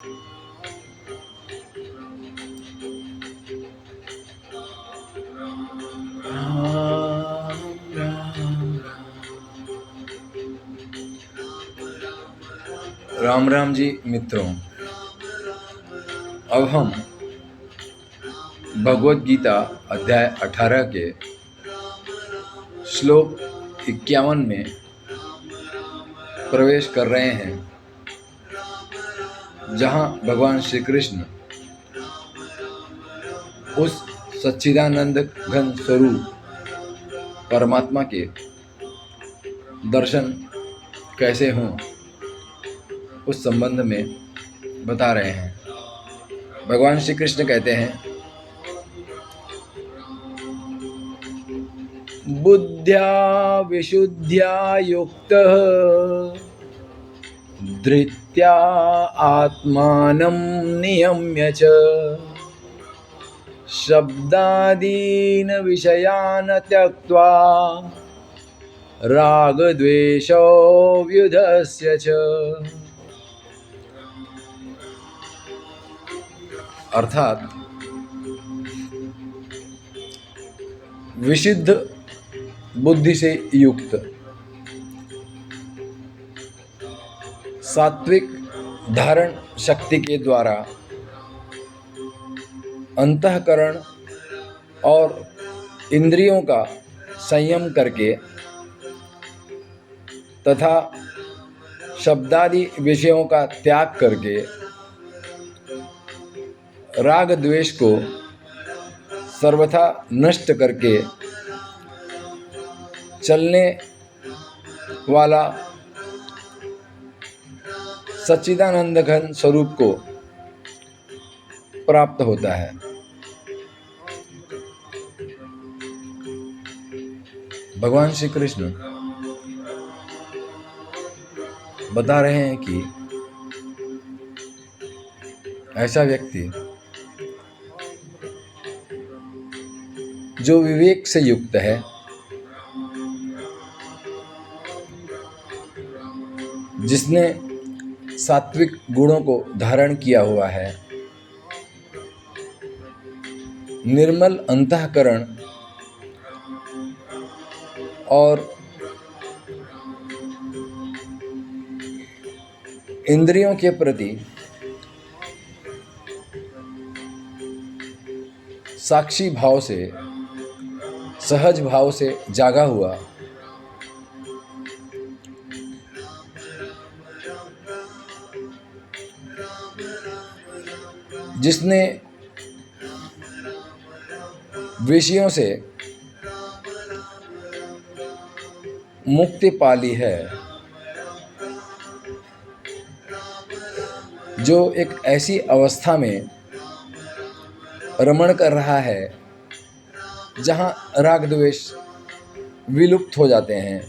राम राम जी मित्रों, अब हम भगवत गीता अध्याय 18 के श्लोक 51 में प्रवेश कर रहे हैं, जहाँ भगवान श्री कृष्ण उस सच्चिदानंद घन स्वरूप परमात्मा के दर्शन कैसे हों उस संबंध में बता रहे हैं। भगवान श्री कृष्ण कहते हैं, बुद्ध्या विशुद्ध्या युक्तः धृत्या आत्मानं नियम्य च शब्दादीन् विषयान् त्यक्त्वा रागद्वेषौ व्युधस्य च। अर्थात विशुद्ध बुद्धि से युक्त, सात्विक धारण शक्ति के द्वारा अंतःकरण और इंद्रियों का संयम करके तथा शब्दादि विषयों का त्याग करके राग द्वेष को सर्वथा नष्ट करके चलने वाला सच्चिदानंद घन स्वरूप को प्राप्त होता है। भगवान श्री कृष्ण बता रहे हैं कि ऐसा व्यक्ति जो विवेक से युक्त है, जिसने सात्विक गुणों को धारण किया हुआ है, निर्मल अंतःकरण और इंद्रियों के प्रति साक्षी भाव से, सहज भाव से जागा हुआ, जिसने विषयों से मुक्ति पा ली है, जो एक ऐसी अवस्था में रमण कर रहा है जहाँ राग द्वेष विलुप्त हो जाते हैं,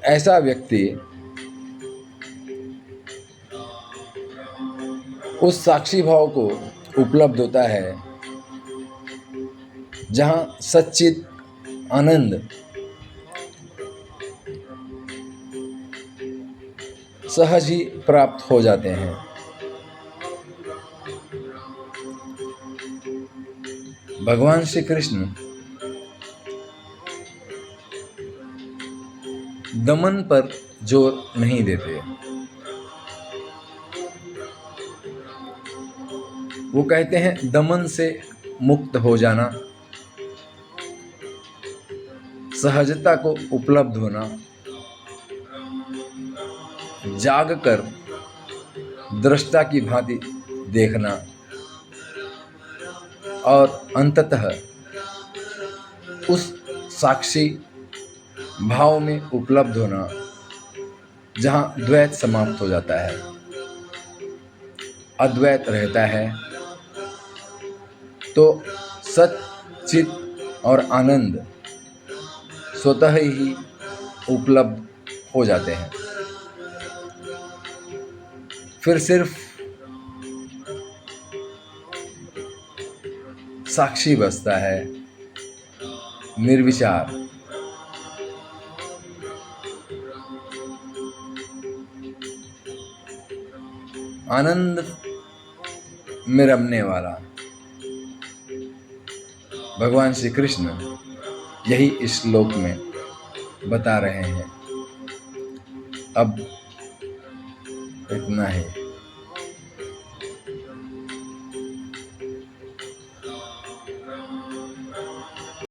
ऐसा व्यक्ति उस साक्षी भाव को उपलब्ध होता है जहाँ सच्चिद आनंद सहज ही प्राप्त हो जाते हैं। भगवान श्री कृष्ण दमन पर जोर नहीं देते। वो कहते हैं दमन से मुक्त हो जाना, सहजता को उपलब्ध होना, जाग कर दृष्टा की भांति देखना और अंततः उस साक्षी भाव में उपलब्ध होना जहाँ द्वैत समाप्त हो जाता है, अद्वैत रहता है, तो सत चित और आनंद स्वतः ही उपलब्ध हो जाते हैं। फिर सिर्फ साक्षी बचता है, निर्विचार। आनंद में रमने वाला भगवान श्री कृष्ण यही इस श्लोक में बता रहे हैं। अब इतना ही।